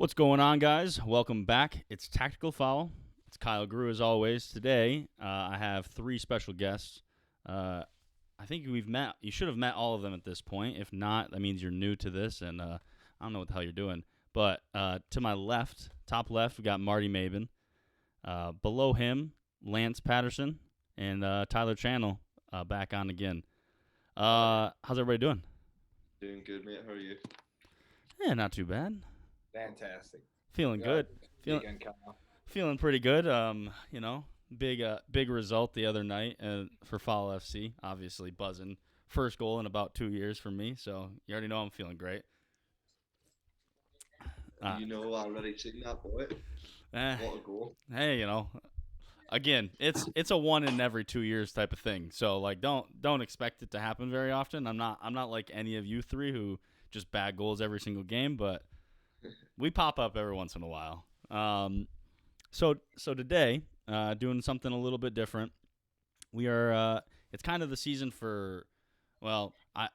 What's going on, guys? Welcome back. It's Tactical Foul. It's Kyle Grew, as always. Today, I have three special guests. I think we've met. You should have met all of them at this point. If not, that means you're new to this, and I don't know what the hell you're doing. But to my left, top left, we got Marty Maybin. Below him, Laurence Paterson and Tyler Channell back on again. How's everybody doing? Doing good, mate. How are you? Yeah, not too bad. Fantastic. Feeling good. Weekend, Kyle. Feeling pretty good. Big result the other night for Foul FC. Obviously buzzing. First goal in about 2 years for me, so you already know I'm feeling great. You know, already seen that boy. Eh, What a goal! hey, again, it's a one in every 2 years type of thing. So like, don't expect it to happen very often. I'm not like any of you three who just bag goals every single game, but we pop up every once in a while. So today, doing something a little bit different. We are. It's kind of the season for, well, I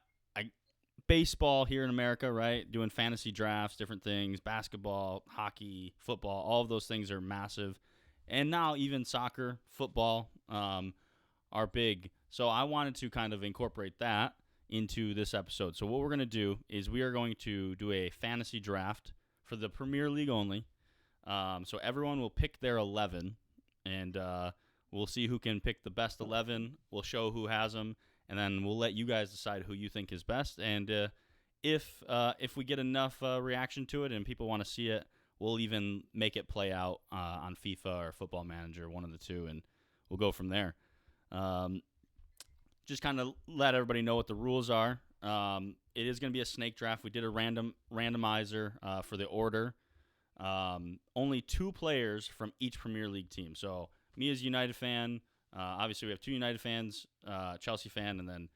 baseball here in America, right? Doing fantasy drafts, different things, basketball, hockey, football. All of those things are massive, and now even soccer, football, are big. So I wanted to kind of incorporate that into this episode. So what we're going to do is we are going to do a fantasy draft for the Premier League only. So everyone will pick their 11, and we'll see who can pick the best 11. We'll show who has them, and then we'll let you guys decide who you think is best. And if we get enough reaction to it and people want to see it, we'll even make it play out on FIFA or Football Manager, one of the two, and we'll go from there. Just kind of let everybody know what the rules are. It is going to be a snake draft. We did a randomizer for the order. Only two players from each Premier League team. So me as a United fan, obviously we have two United fans, Chelsea fan, and then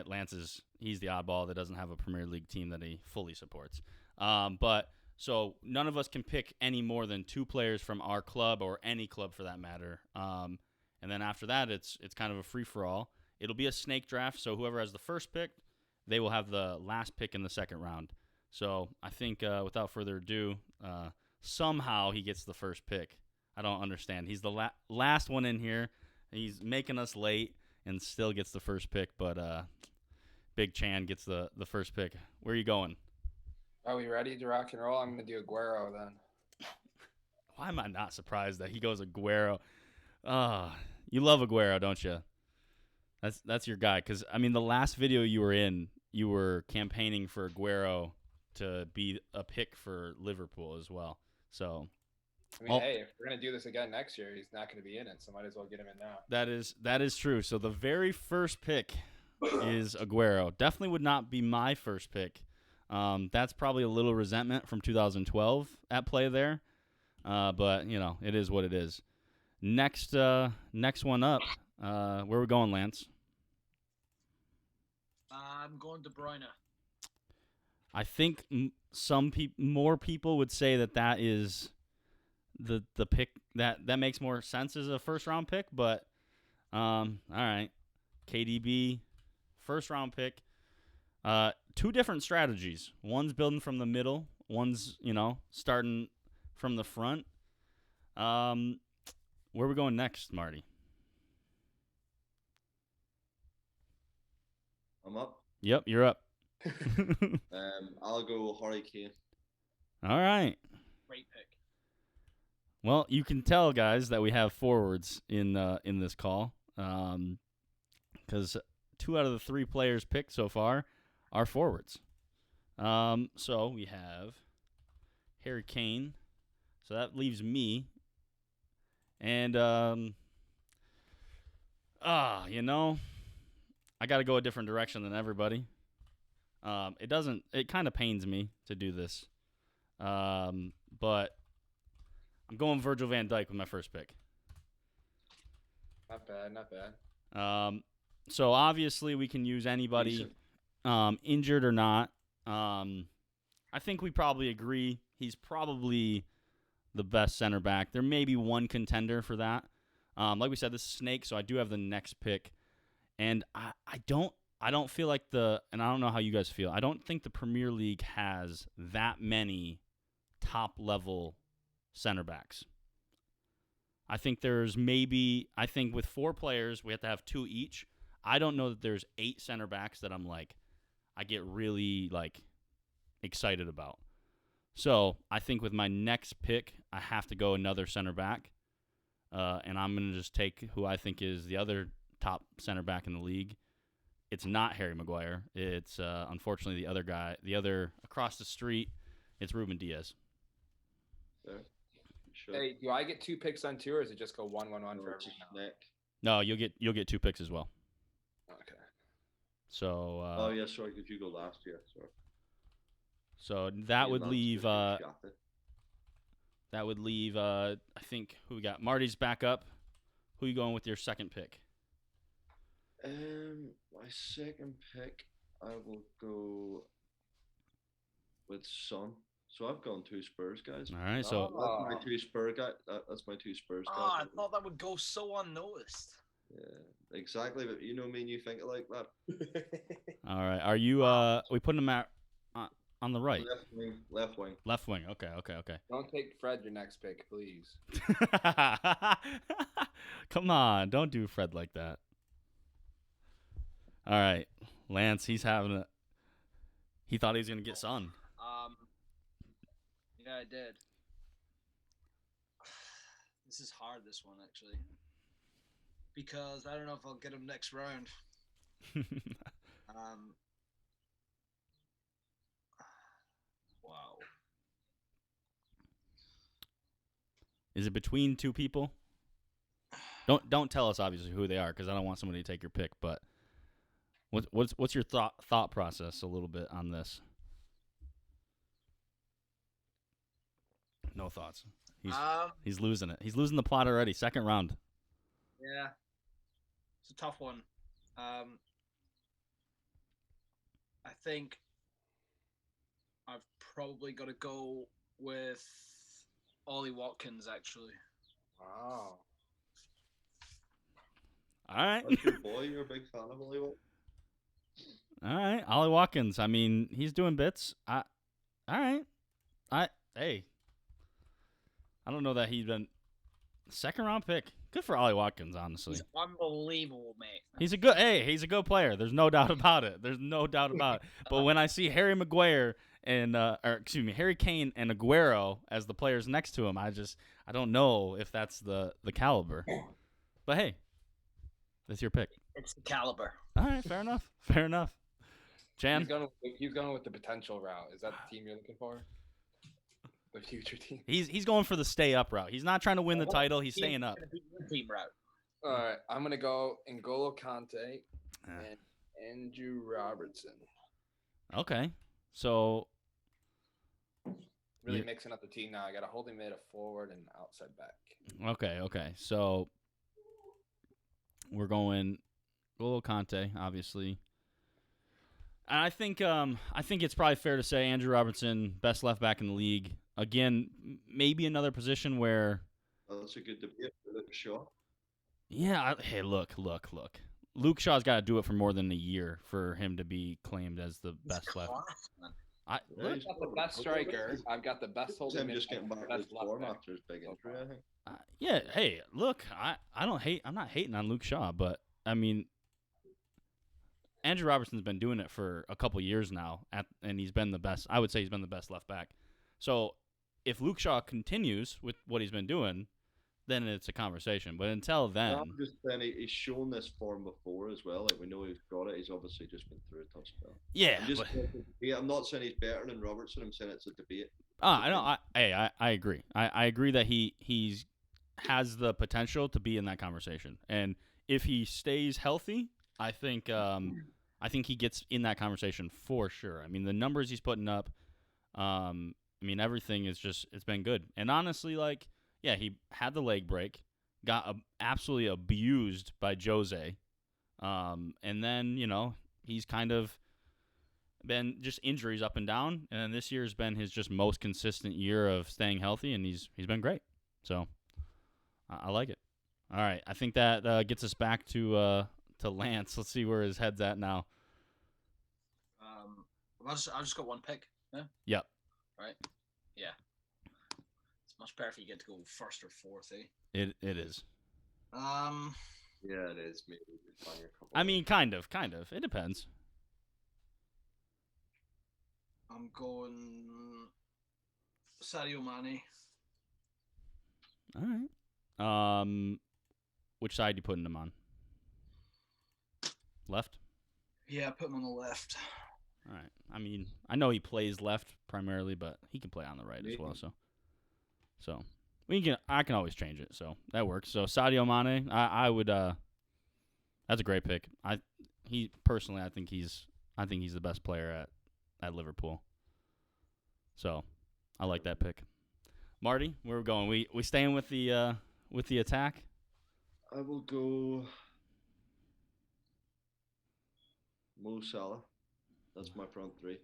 Lance he's the oddball that doesn't have a Premier League team that he fully supports. But so none of us can pick any more than two players from our club or any club for that matter. And then after that, it's kind of a free for all. It'll be a snake draft, so whoever has the first pick, they will have the last pick in the second round. So I think without further ado, somehow he gets the first pick. I don't understand. He's the last one in here. He's making us late and still gets the first pick, but Big Chan gets the first pick. Where are you going? Are we ready to rock and roll? I'm going to do Aguero then. Why am I not surprised that he goes Aguero? You love Aguero, don't you? That's your guy. Because, I mean, the last video you were in, you were campaigning for Aguero to be a pick for Liverpool as well. So, I mean, hey, if we're going to do this again next year, he's not going to be in it, so might as well get him in now. That is true. So the very first pick is Aguero. Definitely would not be my first pick. That's probably a little resentment from 2012 at play there. But, it is what it is. Next one up, where are we going, Lance? I'm going De Bruyne. I think more people would say that is the pick that makes more sense as a first round pick. But all right, KDB, first round pick. Two different strategies. One's building from the middle. One's starting from the front. Where are we going next, Marty? I'm up. Yep, you're up. I'll go Harry Kane. All right. Great pick. Well, you can tell, guys, that we have forwards in this call, because 2 out of the 3 players picked so far are forwards. So we have Harry Kane. So that leaves me. And I got to go a different direction than everybody. It kind of pains me to do this. But I'm going Virgil van Dijk with my first pick. Not bad. So obviously we can use anybody, injured or not. I think we probably agree he's probably the best center back. There may be one contender for that. Like we said, this is Snake, so I do have the next pick. And I don't feel like and I don't know how you guys feel, I don't think the Premier League has that many top level center backs. I think with 4 players, we have to have 2 each. I don't know that there's 8 center backs that I get really excited about. So I think with my next pick, I have to go another center back. And I'm going to just take who I think is the other top center back in the league. It's not Harry Maguire. It's unfortunately the other guy, the other across the street. It's Ruben Diaz. There. Sure. Hey, do I get 2 picks on 2, or does it just go 1-1-1 for every now? Nick. No, you'll get 2 picks as well. Okay. So. Oh yeah, sorry, because you go last year. Sorry. So that would leave. I I think who we got. Marty's back up. Who you going with your second pick? My second pick, I will go with Son. So I've gone 2 Spurs guys. All right, so That's my 2 Spurs guys. That's my 2 Spurs guys. Oh, I thought that would go so unnoticed. Yeah, exactly. But you know me, and you think it like that. all right. Are you? We putting him at on the right, Left wing. left wing. Okay. Don't take Fred your next pick, please. Come on, don't do Fred like that. All right, Lance. He thought he was gonna get Son. Yeah, I did. This is hard, this one, actually. Because I don't know if I'll get him next round. Wow. Is it between 2 people? Don't tell us obviously who they are because I don't want somebody to take your pick. But what's your thought process a little bit on this? No thoughts. He's losing it. He's losing the plot already. Second round. Yeah. It's a tough one. I think I've probably got to go with Ollie Watkins, actually. Wow. All right. That's your boy. You're a big fan of Ollie Watkins. All right. Ollie Watkins. I mean, he's doing bits. All right. Hey. I don't know that he's been second round pick. Good for Ollie Watkins, honestly. He's unbelievable, mate. He's a good player. There's no doubt about it. But when I see Harry Maguire and Harry Kane and Aguero as the players next to him, I don't know if that's the caliber. But hey, that's your pick. It's the caliber. All right, fair enough. Chan? He's going with the potential route. Is that the team you're looking for? The future team. He's going for the stay up route. He's not trying to win the title. He's staying up. Team route. All right, I'm gonna go N'Golo Kante and Andrew Robertson. Okay, so Really mixing up the team now. I got a holding mid, a forward, and outside back. Okay. So we're going N'Golo Kante, obviously. And I think it's probably fair to say Andrew Robertson, best left back in the league. Again, maybe another position where. Oh, that's a good debate for Luke Shaw. Yeah. Hey, look. Luke Shaw's got to do it for more than a year for him to be claimed as the best left. I've got the best striker. I've got the best holding I'm mid. just getting back to his form after his big injury, I think. Yeah. Hey, look. I don't hate. I'm not hating on Luke Shaw, but I mean, Andrew Robertson's been doing it for a couple years now, and he's been the best. I would say he's been the best left back. So if Luke Shaw continues with what he's been doing, then it's a conversation. But until then, I'm just saying he's shown this form before as well. Like we know he's got it. He's obviously just been through a tough spell. yeah. I'm not saying he's better than Robertson. I'm saying it's a debate. I know. I agree. I agree that he's has the potential to be in that conversation, and if he stays healthy, I think he gets in that conversation for sure. I mean, the numbers he's putting up, I mean, everything is it's been good. And honestly, he had the leg break, got absolutely abused by Jose, and then he's kind of been just injuries up and down. And this year's been his just most consistent year of staying healthy, and he's been great. So I like it. All right, I think that gets us back to Lance. Let's see where his head's at now. I've just got one pick. Yeah. Yep. Right. Yeah. Much better if you get to go first or fourth, eh? It is. Yeah, it is. Maybe we could find a couple. I mean, kind of. It depends. I'm going Sadio Mane. All right. Which side you putting him on? Left. Yeah, put him on the left. All right. I mean, I know he plays left primarily, but he can play on the right as well. So I can always change it. So that works. So Sadio Mane, I would. That's a great pick. I think he's the best player at Liverpool. So I like that pick. Marty, where we going? We staying with the attack? I will go Mo Salah. That's my front three.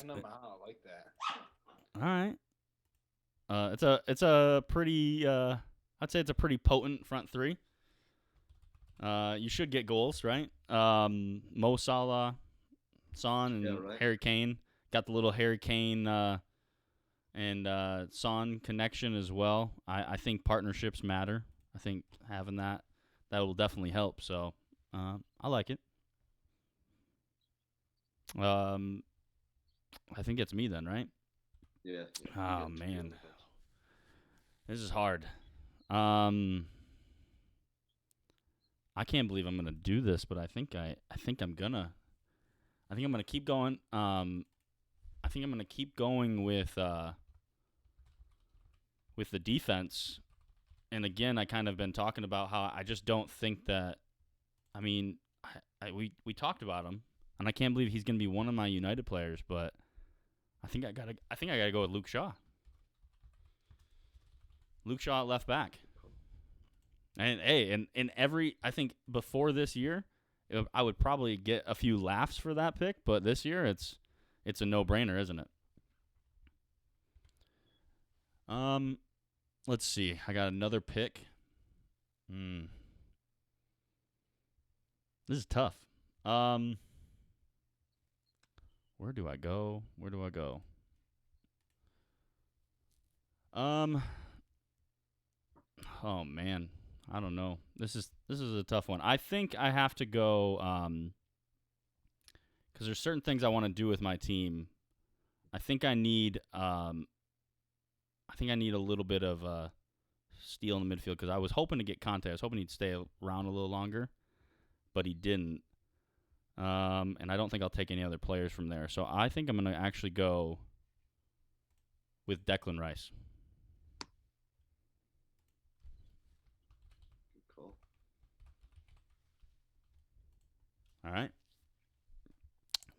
I like that. All right. It's a pretty I'd say it's a pretty potent front three. You should get goals, right? Mo Salah, Son, and Harry Kane. Got the little Harry Kane and Son connection as well. I think partnerships matter. I think having that will definitely help. So I like it. I think it's me then, right? Yeah. Oh man, this is hard. I can't believe I'm gonna do this, but I think I'm gonna keep going. I think I'm gonna keep going with the defense. And again, I kind of been talking about how I just don't think that. I mean, we talked about him, and I can't believe he's gonna be one of my United players, but I think I gotta go with Luke Shaw. Luke Shaw at left back. And hey, in every, I think before this year, I would probably get a few laughs for that pick, but this year it's a no-brainer, isn't it? Let's see. I got another pick. This is tough. Where do I go? Oh man, I don't know. This is a tough one. I think I have to go because there's certain things I want to do with my team. I think I need a little bit of steel in the midfield because I was hoping to get Conte. I was hoping he'd stay around a little longer, but he didn't. And I don't think I'll take any other players from there. So I think I'm going to actually go with Declan Rice. Good call. All right.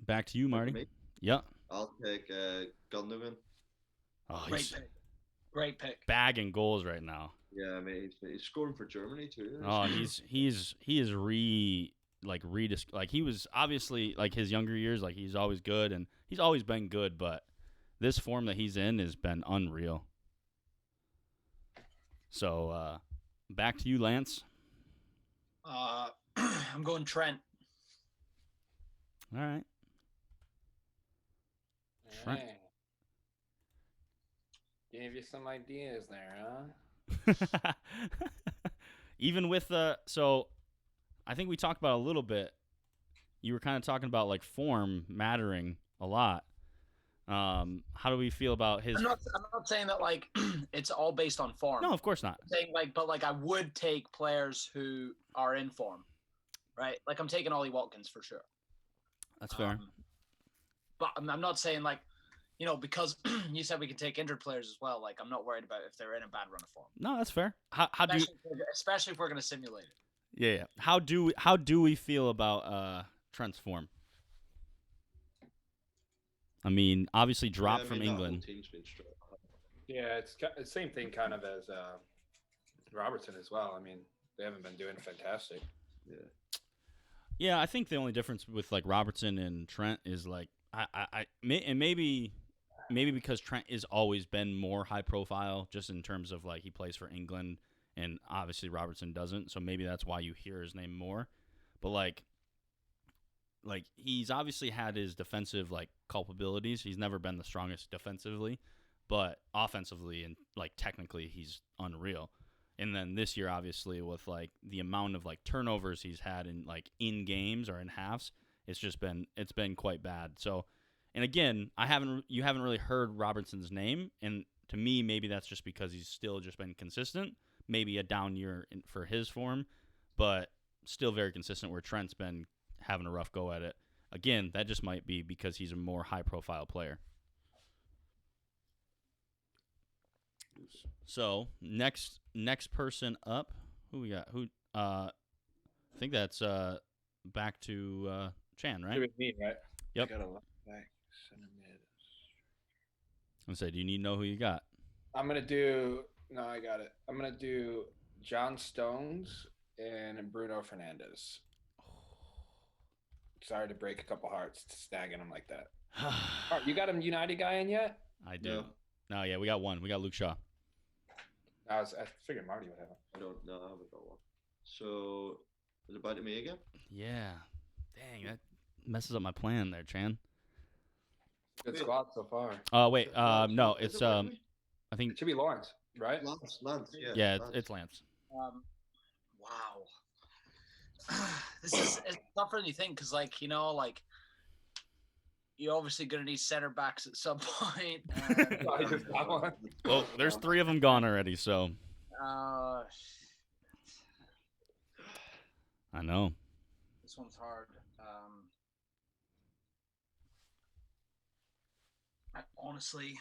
Back to you, Marty. Me? Yeah. I'll take Gundogan. Oh, Great pick. bagging goals right now. Yeah, I mean he's scoring for Germany too. Oh, he is he was obviously like his younger years, like he's always good and he's always been good, but this form that he's in has been unreal. So back to you, Lance. I'm going Trent. All right. Trent. Hey. Gave you some ideas there, huh? Even with so I think we talked about a little bit. You were kind of talking about like form mattering a lot. How do we feel about his? I'm not saying that like it's all based on form. No, of course not. I'm saying but I would take players who are in form, right? Like I'm taking Ollie Watkins for sure. That's fair. But I'm not saying like, because you said we can take injured players as well. Like I'm not worried about if they're in a bad run of form. No, that's fair. Especially if we're going to simulate it. Yeah. How do we feel about Trent's form? I mean, obviously dropped from England. Yeah, it's the same thing kind of as Robertson as well. I mean, they haven't been doing fantastic. Yeah. Yeah, I think the only difference with like Robertson and Trent is like maybe because Trent has always been more high profile, just in terms of like he plays for England, and obviously Robertson doesn't. So maybe that's why you hear his name more. But like he's obviously had his defensive like culpabilities. He's never been the strongest defensively, but offensively and like technically he's unreal. And then this year, obviously, with like the amount of like turnovers he's had in games or in halves, it's been quite bad. So, and again, you haven't really heard Robertson's name, and to me, maybe that's just because he's still just been consistent. Maybe a down year for his form, but still very consistent. Where Trent's been having a rough go at it. Again, that just might be because he's a more high-profile player. So next person up, who we got? I think that's back to Chan, right? It was me, right? Yep. I got a left back, center mid. I'm gonna say, do you know who you got? I'm gonna do. No, I got it. I'm gonna do John Stones and Bruno Fernandes. Sorry to break a couple hearts, snagging him like that. You got a United guy in yet? I do. No, yeah, we got one. We got Luke Shaw. I figured Marty would have him. I don't know. I haven't got one. So, is it back to me again? Yeah. Dang, that messes up my plan there, Chan. Good squad so far. Oh wait, no, Is it's it back to me? It I think should be Lawrence, right? Lance, yeah, Lance. it's Lance. Wow. It's tougher than you think because, like, you know, like you're obviously going to need center backs at some point. I just got one. Well, there's 3 of them gone already, so Uh, I know. this one's hard. I honestly,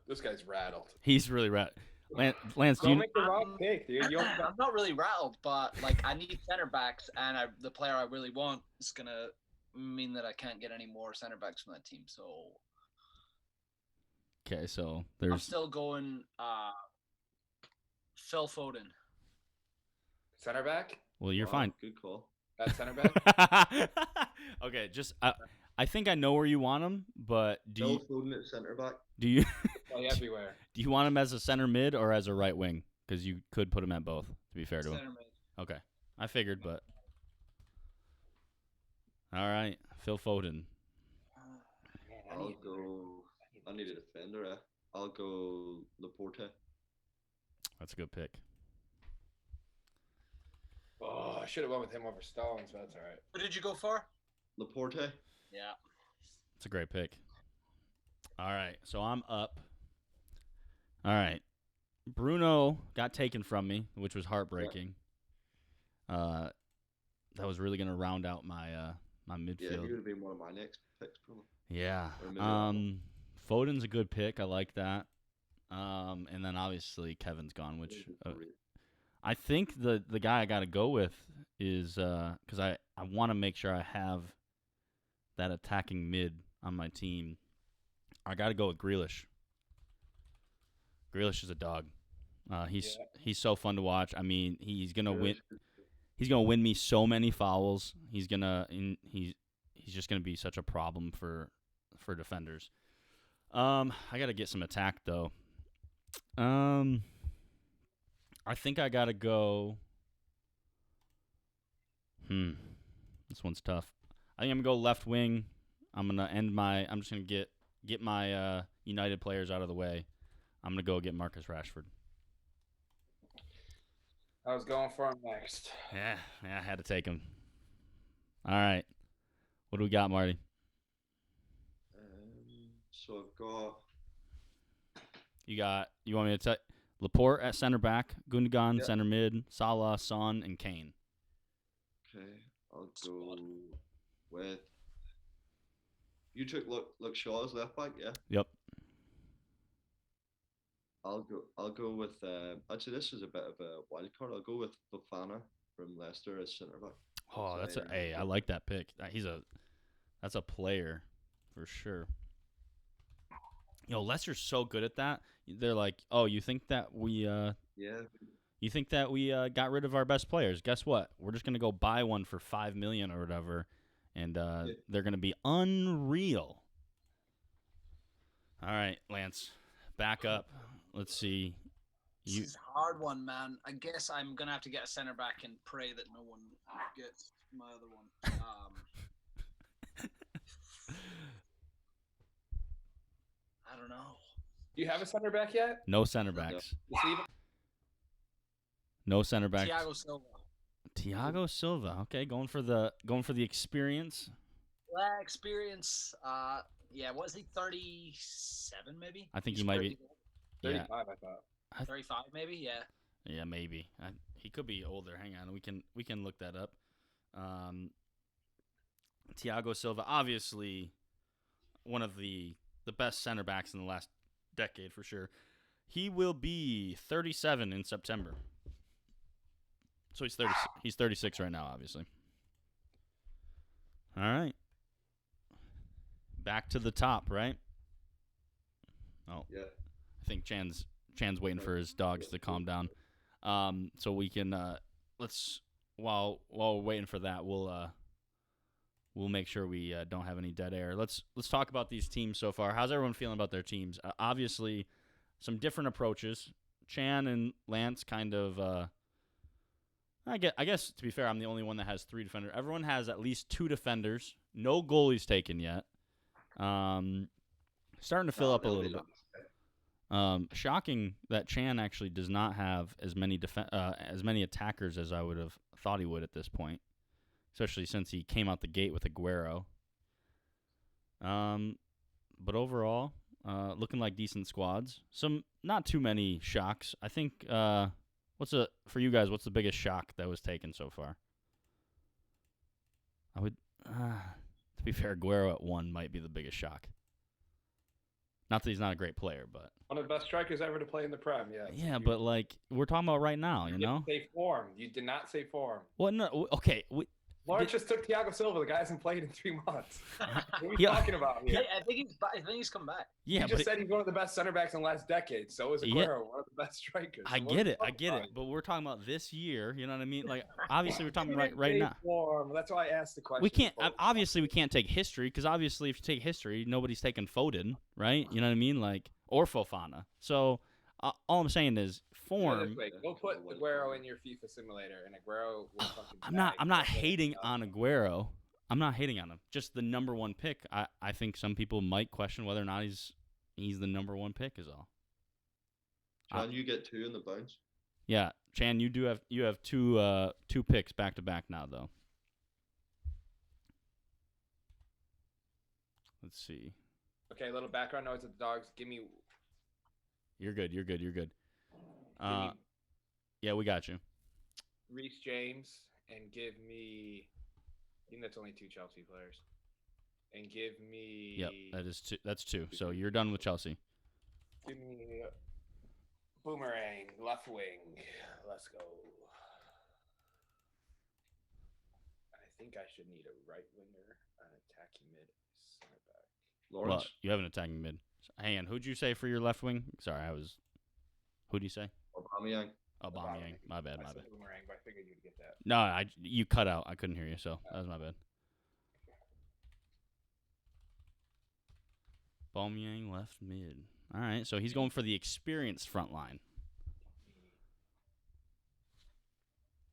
This guy's rattled. He's really right. Lance, do Don't you make the wrong pick, dude. You only got I'm not really rattled, but like I need center backs, and the player I really want is gonna mean that I can't get any more center backs from that team. So Okay, so I'm there's still going Phil Foden. center back. well, you're Wow, fine. Good call. That center back. Okay, just I think I know where you want him, but Phil Foden at centre back. do you Play everywhere. do you want him as a center mid or as a right wing? Because you could put him at both. To be fair to him. Center mid. Okay, I figured, but all right, Phil Foden. I'll go. I need a defender. I'll go Laporte. That's a good pick. Oh, I should have went with him over Stones, but that's all right. Who did you go for? Laporte. Yeah. It's a great pick. All right, so I'm up. All right, Bruno got taken from me, which was heartbreaking. That was really gonna round out my my Yeah, he midfield. would have been one of my next picks, probably. Yeah. Or maybe Arnold. Foden's a good pick. I like that. And then obviously Kevin's gone, which I think the guy I got to go with is because I want to make sure I have that attacking mid on my team. I got to go with Grealish. Grealish is a dog. He's so fun to watch. I mean, he's gonna win. He's gonna win me so many fouls. He's just gonna be such a problem for defenders. I gotta get some attack though. I think I gotta go. This one's tough. I think I'm gonna go left wing. I'm just gonna get my United players out of the way. I'm gonna go get Marcus Rashford. I was going for him next. Yeah, I had to take him. All right, what do we got, Marty? So I've got. You want me to tell Laporte at center back, Gundogan Yep. center mid, Salah, Son, and Kane. Okay, I'll go with. You took Luke Shaw as left back, yeah. Yep. I'll go with. Actually, this is a bit of a wild card. I'll go with Fofana from Leicester as centre back. Oh, So, I like that pick. That's a player for sure. Leicester's so good at that. They're like, oh, you think that we Yeah. got rid of our best players? Guess what? We're just gonna go buy one for $5 million or whatever, and they're gonna be unreal. All right, Lance, back up. Let's see. This is a hard one, man. I guess I'm gonna have to get a center back and pray that no one gets my other one. I don't know. Do you have a center back yet? No center backs. Is he even- No center backs. Thiago Silva. Thiago Silva. Okay, going for the experience. Experience. Yeah, was he 37 maybe? I think He's he might be. pretty Yeah, 35, I thought. old. 35 maybe. Yeah. yeah, maybe. He could be older. Hang on, we can look that up. Thiago Silva, obviously, one of the best center backs in the last decade for sure. He will be 37 in September. So he's 36 right now, obviously. All right. Back to the top, right? Oh, Yeah. I think Chan's waiting for his dogs to calm down. So we can let's while we're waiting for that, we'll make sure we don't have any dead air. Let's talk about these teams so far. How's everyone feeling about their teams? Obviously, some different approaches. Chan and Lance kind of. I guess to be fair, I'm the only one that has 3 defenders. Everyone has at least 2 defenders. No goalies taken yet. Starting to fill up a little bit. Shocking that Chan actually does not have as many attackers as I would have thought he would at this point, especially since he came out the gate with Aguero. But overall, looking like decent squads. Some not too many shocks. I think. For you guys? What's the biggest shock that was taken so far? I would, to be fair, Aguero at 1 might be the biggest shock. Not that he's not a great player, but One of the best strikers ever to play in the Prem, yeah. yeah, but like we're talking about right now, you know. Say form. You did not say form. Well, no, okay. Lawrence just took Thiago Silva. The guy hasn't played in 3 months. What are we Yeah. talking about here? I think he's come back. Yeah, You just said he's one of the best center backs in the last decade. So is Aguero, Yeah. one of the best strikers. I So what get are we it, talking about? but we're talking about this year. You know what I mean? Like obviously we're talking You right didn't say now. Form. That's why I asked the question. We can't. before. Obviously, we can't take history because obviously, if you take history, nobody's taking Foden, right? You know what I mean, like or Fofana. So all I'm saying is Put it form. this way, Go put Aguero in your FIFA simulator, and Aguero will fucking. I'm not bag. hating on Aguero. I'm not hating on him. Just the number 1 pick. I think some people might question whether or not he's the number 1 pick. Is all. Can you get 2 in the bounce? Yeah, Chan, you have 2 picks back to back now though. Let's see. Okay, a little background noise of the dogs. Give me. You're good. Give me Yeah, we got you. Reece James and give me. I think that's only 2 Chelsea players. And give me. Yep, that's 2. So you're done with Chelsea. Give me Boomerang, left wing. Let's go. I think I should need a right winger, an attacking mid, center back. Lawrence? Well, you have an attacking mid. Hang on, who'd you say for your left wing? Sorry, who'd you say? Aubameyang. Aubameyang. My bad. I said Boomerang, but I figured you'd get that. No, you cut out. I couldn't hear you, so that was my bad. Aubameyang left mid. All right, so he's going for the experienced front line.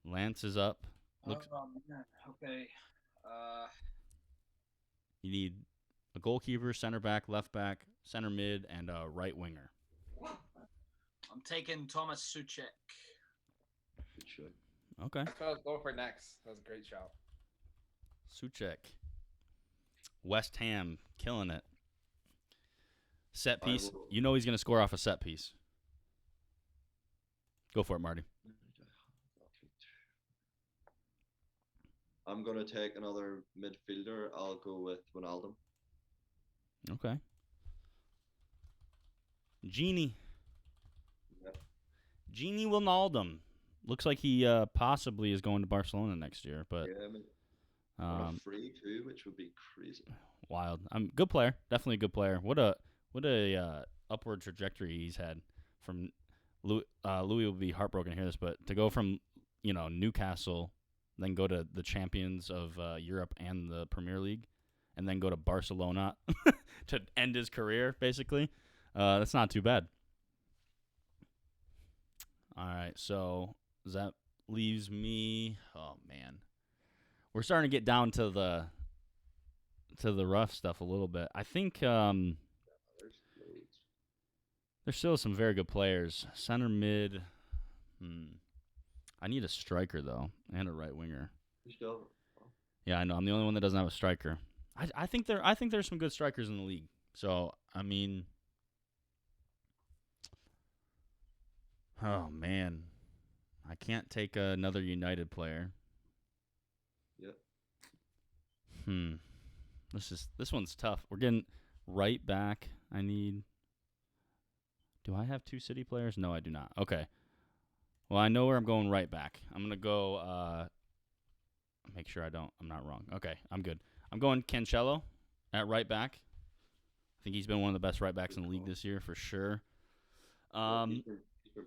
Lance is up. Okay. You need a goalkeeper, center back, left back, center mid, and a right winger. I'm taking Thomas Suchek. Good shot. Okay. That's what I was going for next. That was a great shout. Suchek. West Ham killing it. Set piece. You know he's going to score off a set piece. Go for it, Marty. I'm going to take another midfielder. I'll go with Wijnaldum. Okay. Genie. Yep. Genie Wijnaldum. Looks like he possibly is going to Barcelona next year, but Yeah, I mean, on a free too, which would be crazy. wild. Good player. Definitely a good player. What a upward trajectory he's had. From Louis will be heartbroken to hear this, but to go from Newcastle, then go to the champions of Europe and the Premier League, and then go to Barcelona to end his career, basically. That's not too bad. All right, so that leaves me. Oh man, we're starting to get down to to the rough stuff a little bit. I think There's loads. there's still some very good players. Center mid. I need a striker though, and a right winger. You still Yeah, I know. I'm the only one that doesn't have a striker. I think there's some good strikers in the league. So I mean, oh man, I can't take another United player. Yep. This one's tough. We're getting right back. I need. Do I have 2 City players? No, I do not. Okay. Well, I know where I'm going right back. I'm gonna go. Make sure I'm not wrong. Okay, I'm good. I'm going Channell at right back. I think he's been one of the best right backs in the league this year for sure. he's been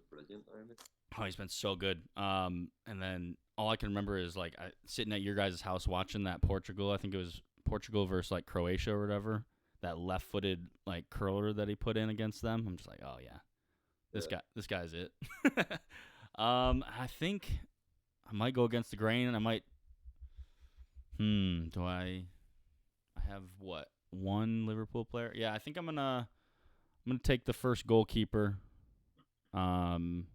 brilliant, Army. Oh, he's been so good. And then all I can remember is like sitting at your guys' house watching that Portugal. I think it was Portugal versus like Croatia or whatever. That left-footed like curler that he put in against them. I'm just like, oh yeah, this guy's it. I think I might go against the grain, and I might. Do I have what? 1 Liverpool player? Yeah, I think I'm gonna take the first goalkeeper. Yeah, I'm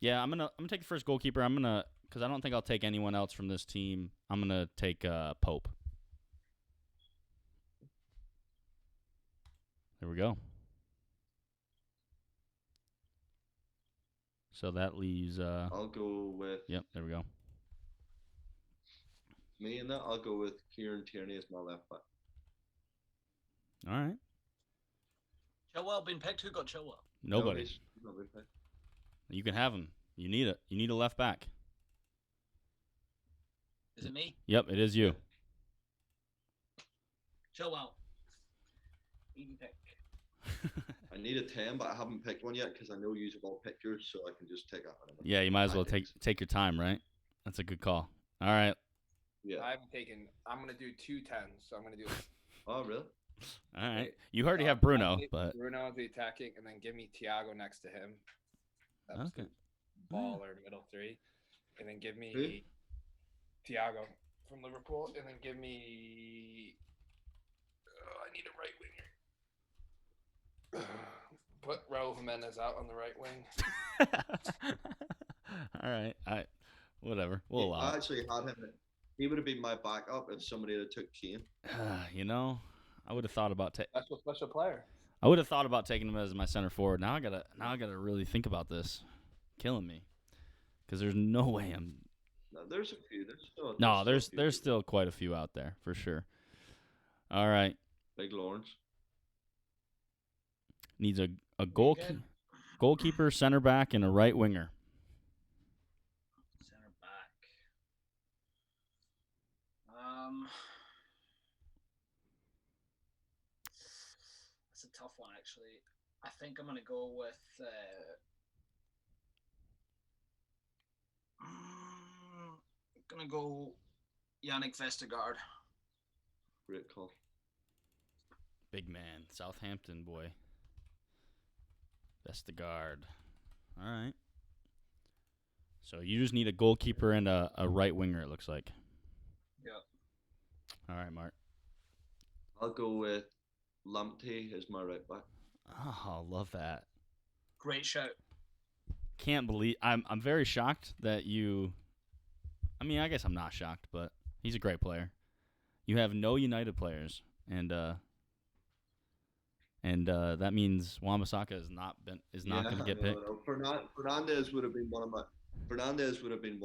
gonna take the first goalkeeper. Because I don't think I'll take anyone else from this team. I'm gonna take Pope. There we go. So that leaves. I'll go with Yep, there we go. me in that. I'll go with Kieran Tierney as my left back. All right. Chilwell been picked. Who got Chilwell? Nobody. No, he's not been picked. You can have him. You need it. You need a left back. Is it me? Yep, it is you. Chilwell. Easy pick. I need a 10, but I haven't picked one yet because I know you have all picked yours, so I can just take out another. Yeah, you might as well take your time, right? That's a good call. All right. Yeah. I'm gonna do 2 10s, so I'm gonna do. Oh, really? All right. You already have Bruno, but Bruno the attacking, and then give me Thiago next to him. That was okay. the baller middle 3, and then give me Who? Thiago from Liverpool, and then give me. I need a right winger. Put Raul Jimenez out on the right wing. All right. Whatever. We'll I allow it. actually had him. He would have been my backup if somebody had took Kane. You know, I would have thought about Special player. I would have thought about taking him as my center forward. Now I gotta really think about this. Killing me, because there's no way I'm. No, there's a few. There's still quite a few out there for sure. All right, Big Laurence. needs a Good. goalkeeper, center back, and a right winger. Center back. That's a tough one, actually. I think I'm gonna go with. Gonna go Yannick Vestergaard. Great call. Big man, Southampton boy. Vestergaard. All right. So you just need a goalkeeper and a right winger, it looks like. Yeah. All right, Mark. I'll go with Lamptey as my right back. Oh, love that. Great shout. Can't believe I'm very shocked that you. I mean, I guess I'm not shocked, but he's a great player. You have no United players, and that means Wan-Bissaka is not going to get picked. No. Fernandez would have been one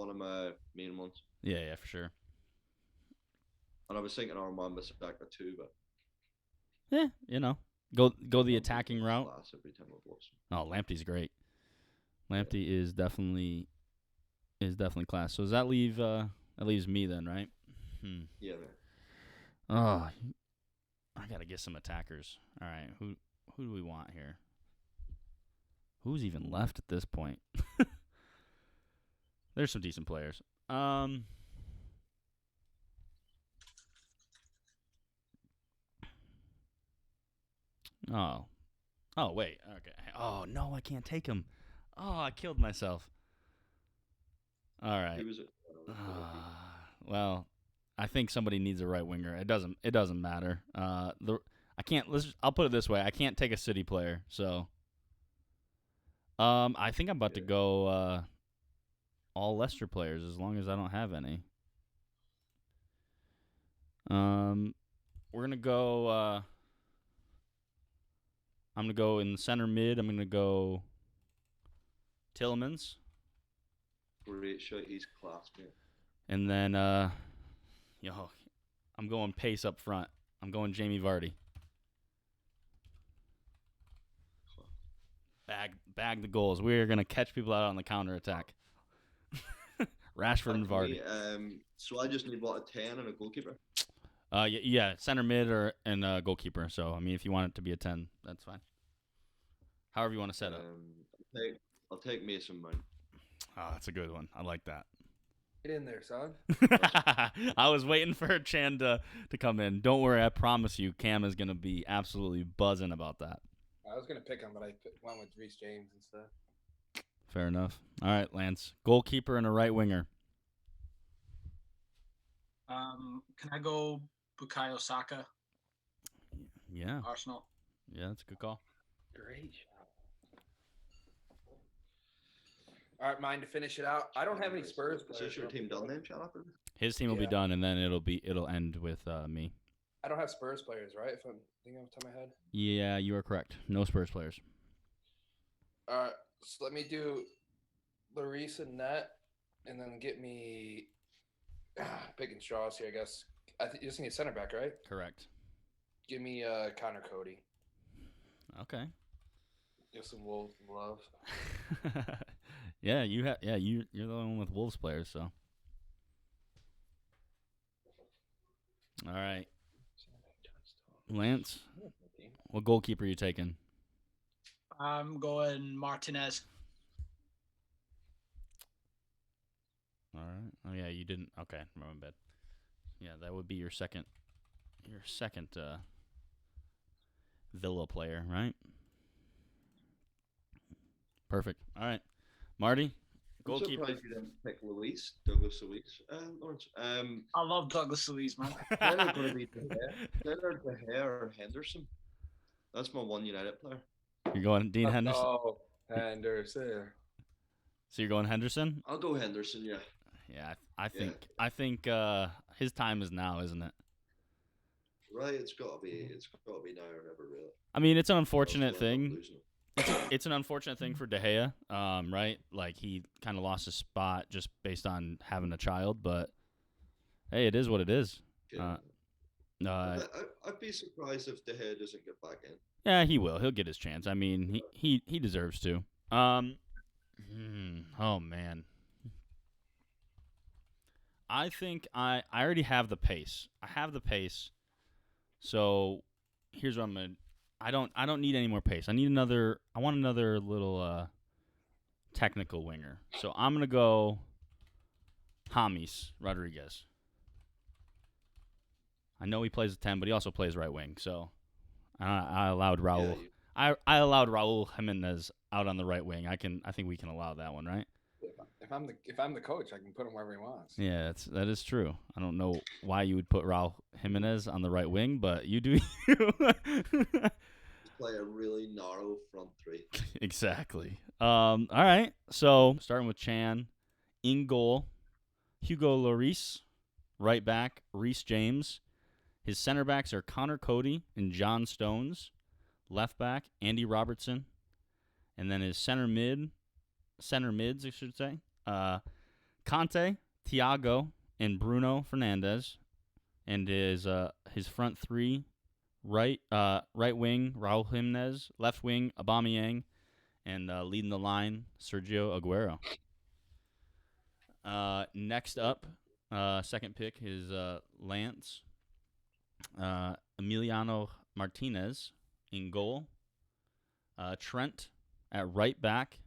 of my main ones. Yeah, for sure. And I was thinking Wan-Bissaka too, but Yeah, go the attacking route. class every time I've watched him. Oh, Lamptey's great. Lamptey is definitely class. So does that leave? That leaves me then, right? Yeah, man. Oh, I gotta get some attackers. All right, who do we want here? Who's even left at this point? There's some decent players. Oh, wait. Okay. Oh no, I can't take him. Oh, I killed myself. All right. Who was it? Well, I think somebody needs a right winger. It doesn't matter. I'll put it this way. I can't take a City player. So I think I'm about to go all Leicester players as long as I don't have any. We're gonna go. I'm gonna go in the center mid. I'm gonna go Tillmans, Great shot. He's class, mate. and then I'm going pace up front. I'm going Jamie Vardy. Bag the goals. We're gonna catch people out on the counter attack. Rashford and Vardy. So I just need, what, a 10 and a goalkeeper? Yeah, center mid and goalkeeper. So, I mean, if you want it to be a 10, that's fine. However you want to set it. I'll take Mason Mount. Oh, that's a good one. I like that. Get in there, son. I was waiting for Chan to come in. Don't worry, I promise you, Cam is going to be absolutely buzzing about that. I was gonna pick him, but I went with Reece James instead. Fair enough. All right, Lance. Goalkeeper and a right winger. Can I go Bukayo Saka, Yeah. Arsenal? Yeah, that's a good call. Great shot. All right, mine to finish it out. I don't have any Spurs Is players. this your team done then, Jonathan? His team will be Yeah. done, and then it'll end with me. I don't have Spurs players, right? If I'm thinking off the top of my head. Yeah, you are correct. No Spurs players. All right, so let me do Lloris and net, and then get me picking straws here. I guess I think you just need a center back, right? Correct. Give me Connor Cody. Okay. Give some Wolves love. Yeah, you're the one with Wolves players, so. All right, Lance. What goalkeeper are you taking? I'm going Martinez. All right. Oh yeah, you didn't. Okay, my bad. Yeah, that would be your second Villa player, right? Perfect. All right, Marty, I'm goalkeeper. surprised you didn't pick Douglas Luiz, Lawrence. I love Douglas Luiz, man. Then they're going to be De Gea or Henderson. That's my one United player. You're going Dean Henderson. Oh, Henderson. So you're going Henderson? I'll go Henderson, yeah. Yeah, I think his time is now, isn't it? Right, it's got to be now or never, really. I mean, it's an unfortunate Otherwise, we'll end thing. up losing it. It's an unfortunate thing for De Gea, right? Like he kind of lost his spot just based on having a child, but hey, it is what it is. Yeah. I'd be surprised if De Gea doesn't get back in. Yeah, he will. He'll get his chance. I mean, he deserves to. Oh man. I think I already have the pace. I have the pace. So here's what I'm gonna. I don't need any more pace. I want another little technical winger. So I'm gonna go James Rodriguez. I know he plays a 10, but he also plays right wing. So I allowed Raul. Yeah, I allowed Raul Jimenez out on the right wing. I think we can allow that one, right? If I'm the coach, I can put him wherever he wants. Yeah, that is true. I don't know why you would put Raul Jimenez on the right wing, but you do. play a really narrow front three. Exactly. All right. So starting with Chan, in goal, Hugo Lloris, right back, Reece James. His center backs are Connor Cody and John Stones. Left back, Andy Robertson. And then his center mids, I should say. Conte, Thiago, and Bruno Fernandes. And his front three, right wing, Raul Jimenez. Left wing, Aubameyang. And leading the line, Sergio Aguero. Next up, second pick is Lance. Emiliano Martinez in goal. Trent at right back.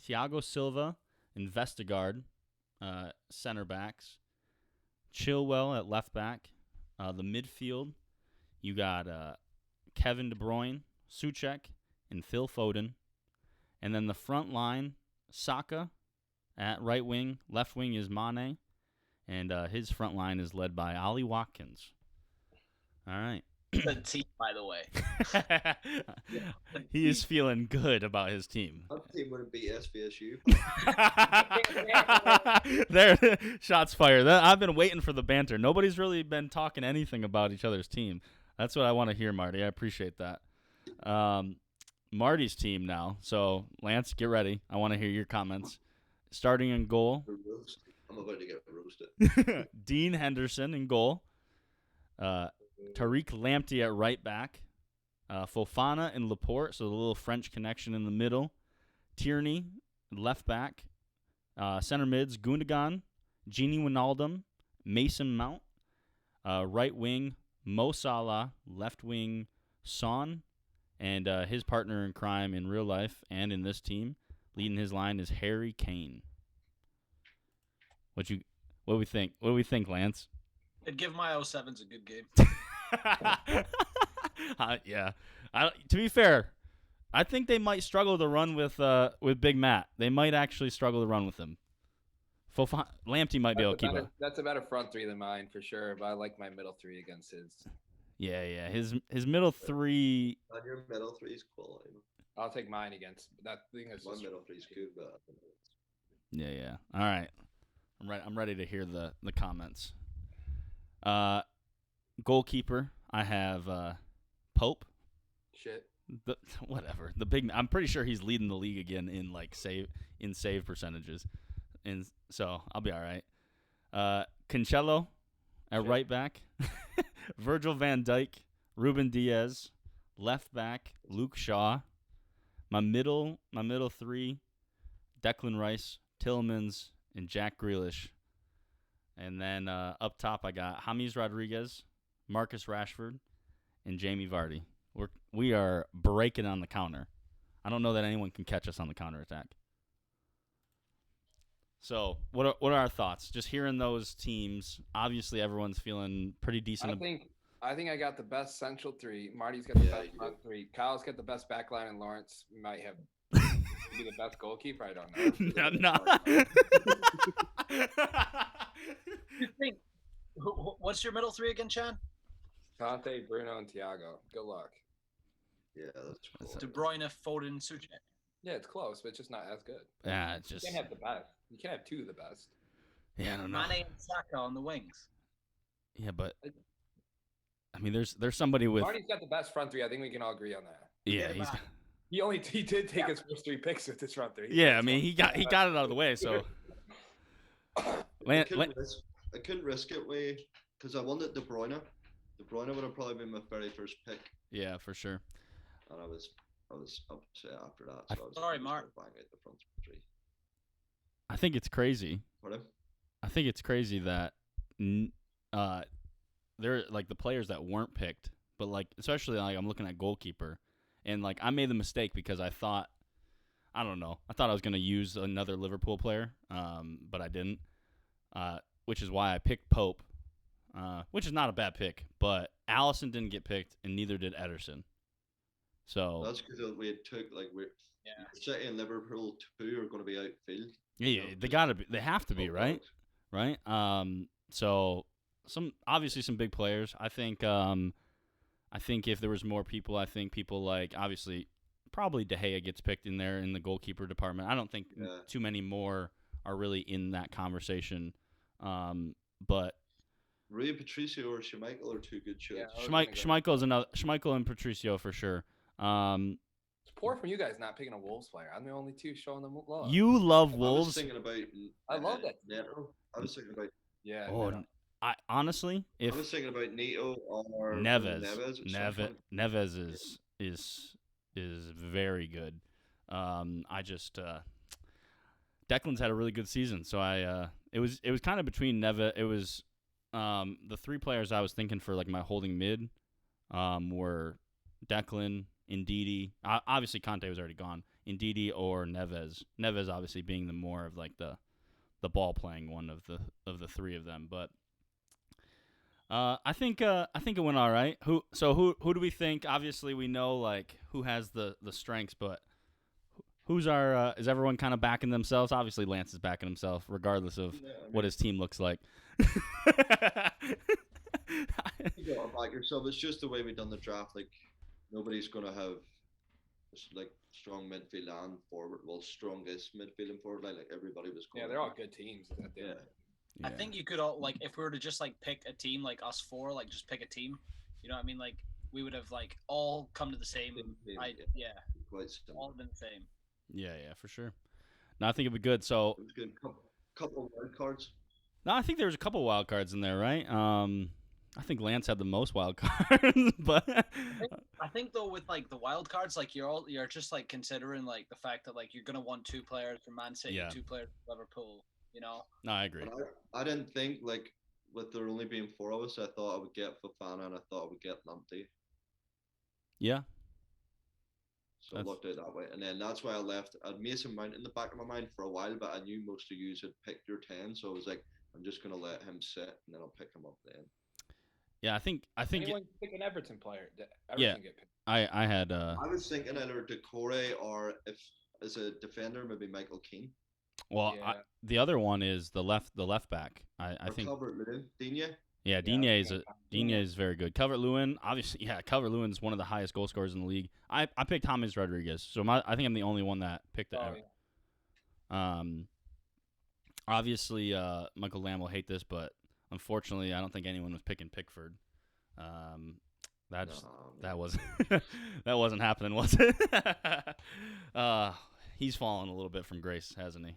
Thiago Silva and Vestergaard, center backs. Chilwell at left back. The midfield, you got Kevin De Bruyne, Souček, and Phil Foden. And then the front line, Saka at right wing. Left wing is Mane. And his front line is led by Ollie Watkins. All right. Good team, by the way. He is feeling good about his team. That team wouldn't beat SVSU. There, shots fired. I've been waiting for the banter. Nobody's really been talking anything about each other's team. That's what I want to hear, Marty. I appreciate that. Marty's team now. So, Lance, get ready. I want to hear your comments. Starting in goal. I'm about to get roasted. Dean Henderson in goal. Tariq Lamptey at right back. Fofana and Laporte, so the little French connection in the middle. Tierney, left back. Center mids, Gundogan, Gini Wijnaldum, Mason Mount. Right wing, Mo Salah. Left wing, Son. And his partner in crime in real life and in this team, leading his line, is Harry Kane. What do we think? What do we think, Lance? I'd give my 07s a good game. Yeah. To be fair, I think they might struggle to run with Big Matt. They might actually struggle to run with him. Lamptey might be able to keep it. That's a better front three than mine for sure, but I like my middle three against his. Yeah. His middle three. And your middle three is quality. I'll take mine against that thing. My middle three is good, but Yeah. All right. I'm ready to hear the comments. Goalkeeper, I have Pope. Shit. Whatever. I'm pretty sure he's leading the league again in save percentages, and so I'll be all right. Cancelo at right back. Virgil van Dijk, Ruben Diaz, left back Luke Shaw. My middle three, Declan Rice, Tillmans, and Jack Grealish. And then up top, I got James Rodriguez, Marcus Rashford, and Jamie Vardy. We are breaking on the counter. I don't know that anyone can catch us on the counterattack. So, what are our thoughts? Just hearing those teams, obviously everyone's feeling pretty decent. I think I got the best central three. Marty's got the best front three. Kyle's got the best back line, and Lawrence might have be the best goalkeeper. I don't know. No. You think? What's your middle three again, Chan? Conte, Bruno, and Thiago. Good luck. yeah, that's De quality. Bruyne, Foden, Suchet. Yeah, it's close, but it's just not as good. Yeah, it's just. You can't have the best. You can't have two of the best. Yeah, I don't know. Mane and Saka on the wings. Yeah, but I mean, there's somebody with. Marty's got the best front three. I think we can all agree on that. Yeah, He did take his first three picks with his front three. Yeah, I mean, he got it out of the way. So. I couldn't risk it because I wanted De Bruyne. De Bruyne would have probably been my very first pick, Yeah, for sure. and I was upset after that. So I was Sorry, just Mark. gonna bang out the front three. I think it's crazy. Pardon? I think it's crazy that they're like the players that weren't picked, but like especially like I'm looking at goalkeeper, and like I made the mistake because I thought I was gonna use another Liverpool player, but I didn't, which is why I picked Pope, which is not a bad pick, but Allison didn't get picked, and neither did Ederson. So That's because we had took City and Liverpool too are going to be outfield. yeah, they have to be right. So some big players. I think if there was more people, I think people like obviously probably De Gea gets picked in there in the goalkeeper department. I don't think too many more are really in that conversation. But Rui Patricio or Schmeichel are two good shots. Yeah, Schmeichel and Patricio for sure. It's poor from you guys not picking a Wolves player. I'm the only two showing them love. You love I was Wolves. thinking about. I love that. Neto. I was thinking about. Yeah. Oh, no. I honestly, if I was thinking about Neto or Neves, at some point. Neves is very good. Declan's had a really good season, so it was kind of between Neves. It was the three players I was thinking for like my holding mid were Declan, Ndidi. Obviously Conte was already gone. Ndidi or Neves. Neves obviously being the more of like the ball playing one of the three of them, but. I think it went all right. Who do we think? Obviously, we know like who has the strengths, but who's our is everyone kind of backing themselves? Obviously, Lance is backing himself, regardless of what his team looks like. You gotta back yourself. It's just the way we done the draft. Like nobody's gonna have like strong midfield and forward. Well, strongest midfield and forward line. Like everybody was. Yeah, they're all good teams. Yeah. I think you could all like if we were to just like pick a team like us four, like just pick a team. You know what I mean? Like we would have like all come to the same. Yeah, Quite similar. all been the same. Yeah, for sure. No, I think it'd be good. So it was good. Couple of wild cards. No, I think there was a couple wild cards in there, right? I think Lance had the most wild cards, but I think though with like the wild cards, like you're just like considering like the fact that like you're gonna want 2 players from Man City, 2 players from Liverpool. You know? No, I agree. I didn't think like with there only being 4 of us, I thought I would get Fofana and I thought I would get Lamptey. Yeah. So I looked at it that way, and then that's why I left. I had Mason Mount in the back of my mind for a while, but I knew most of you had picked your 10, so I was like, I'm just gonna let him sit, and then I'll pick him up then. Yeah, I think. Anyone pick an Everton player? Everton get picked. I had. I was thinking either Decore or if as a defender, maybe Michael Keane. Well, the other one is the left back. I think. Calvert-Lewin, Digne. Yeah, Digne is very good. Calvert-Lewin, obviously, Calvert-Lewin's one of the highest goal scorers in the league. I picked James Rodriguez, so I think I'm the only one that picked it. Obviously, Michael Lamb will hate this, but unfortunately, I don't think anyone was picking Pickford. That wasn't that wasn't happening, was it? He's fallen a little bit from grace, hasn't he?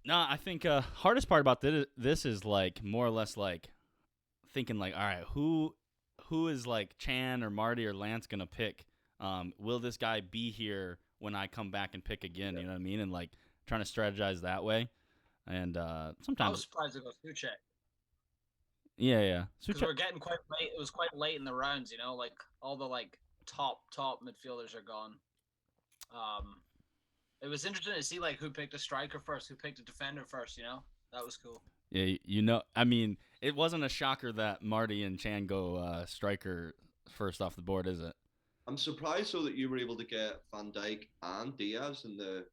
No, I think hardest part about this is like more or less like thinking like, all right, who is like Chan or Marty or Lance gonna pick? Will this guy be here when I come back and pick again? You know what I mean? And like trying to strategize that way. And sometimes I was surprised it was Suchek. Yeah. Because we're getting quite late. It was quite late in the rounds, you know, like all the like top midfielders are gone. It was interesting to see like who picked a striker first, who picked a defender first. You know, that was cool. Yeah, you know, I mean, it wasn't a shocker that Marty and Chan go striker first off the board, is it? I'm surprised though that you were able to get Van Dijk and Diaz in the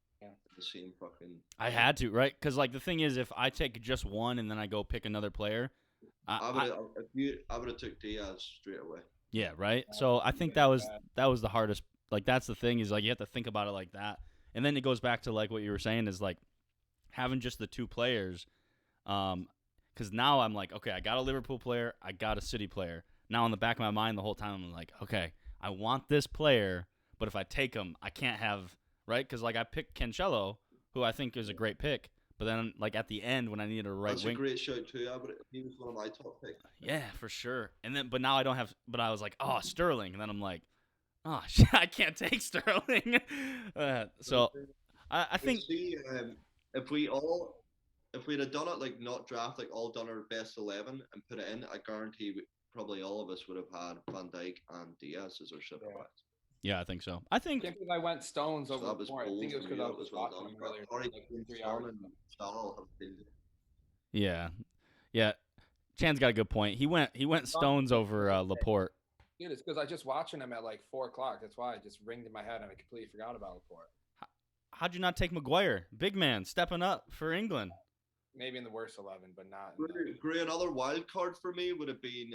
same fucking. I had to, right? Because like the thing is, if I take just one and then I go pick another player, I would have took Diaz straight away. Yeah, right. So I think that was the hardest. Like that's the thing is like you have to think about it like that, and then it goes back to like what you were saying is like having just the 2 players. Because now I'm like, okay, I got a Liverpool player, I got a City player. Now in the back of my mind the whole time I'm like, okay, I want this player, but if I take him, I can't have right because like I picked Cancelo, who I think is a great pick. But then, like at the end, when I needed a right wing, that's a great shout too. He was one of my top picks. Yeah, for sure. And then, but now I don't have. But I was like, oh, Sterling, and then I'm like, oh shit, I can't take Sterling. So I think if we'd have done it like not draft, like all done our best 11 and put it in, I guarantee probably all of us would have had Van Dijk and Diaz as our centre backs. Yeah, I think so. I think I went Stones over Laporte. I think it was because I was watching him earlier. Yeah. Chan's got a good point. He went Stones over Laporte. Dude, it's because I just watching him at like 4:00. That's why I just ringed in my head and I completely forgot about Laporte. How'd you not take Maguire? Big man, stepping up for England. Maybe in the worst 11, but not. Gray, another wild card for me would have been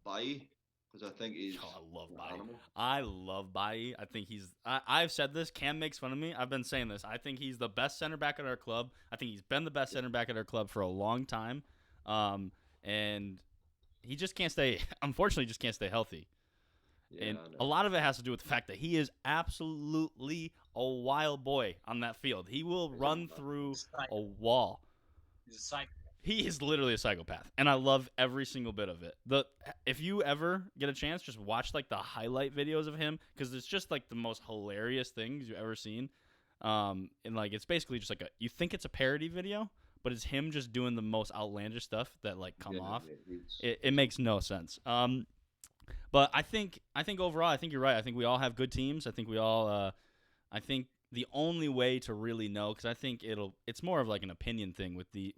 Bailly. Because I think he's. Oh, I love Bailly. I love Bailly. I think he's. I've said this. Cam makes fun of me. I've been saying this. I think he's the best center back at our club. I think he's been the best center back at our club for a long time. And he just can't stay. Unfortunately, just can't stay healthy. Yeah, and a lot of it has to do with the fact that he is absolutely a wild boy on that field. He will run through a wall. He's a psycho. He is literally a psychopath, and I love every single bit of it. If you ever get a chance, just watch like the highlight videos of him because it's just like the most hilarious things you've ever seen. And like it's basically just like you think it's a parody video, but it's him just doing the most outlandish stuff that like come off. It makes no sense. But I think overall, I think you're right. I think we all have good teams. I think we all. I think the only way to really know, because I think it's more of like an opinion thing with the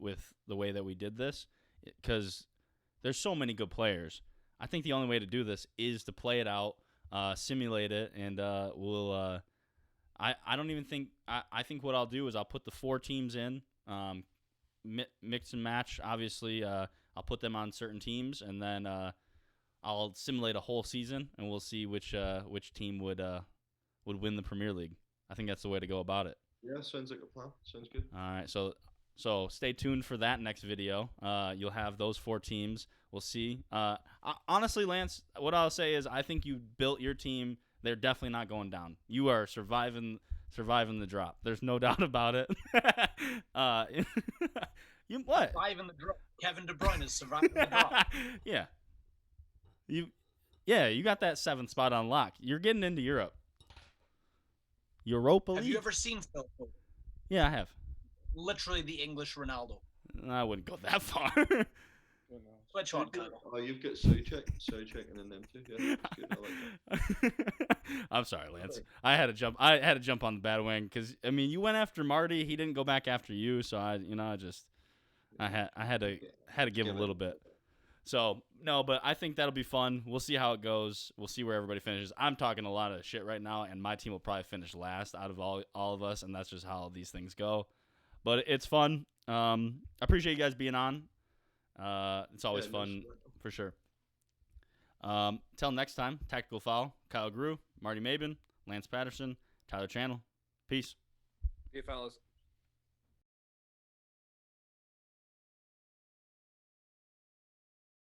way that we did this, because there's so many good players. I think the only way to do this is to play it out, simulate it, and I don't even think I think what I'll do is I'll put the 4 teams in, mix and match. Obviously, I'll put them on certain teams, and then I'll simulate a whole season, and we'll see which team would win the Premier League. I think that's the way to go about it. Yeah, sounds like a plan. Sounds good. All right, so stay tuned for that next video. You'll have those 4 teams. We'll see. Honestly, Lance, what I'll say is I think you built your team. They're definitely not going down. You are surviving the drop. There's no doubt about it. You what? Surviving the drop. Kevin De Bruyne is surviving the drop. Yeah. You got that 7th spot on lock. You're getting into Europe. Europa League. Have you ever seen Phil? Yeah, I have. Literally the English Ronaldo. I wouldn't go that far. Switch on, Kyle. Oh, you've got Souček, and then them too. Yeah, that's good. I like that. I'm sorry, Lance. I had to jump on the bandwagon because I mean you went after Marty. He didn't go back after you, so I had to give a little bit. So no, but I think that'll be fun. We'll see how it goes. We'll see where everybody finishes. I'm talking a lot of shit right now, and my team will probably finish last out of all of us, and that's just how these things go. But it's fun. I appreciate you guys being on. It's always fun for sure. Till next time, Tactical Foul, Kyle Grew, Marty Maybin, Lance Paterson, Tyler Channell. Peace. See you, fellas.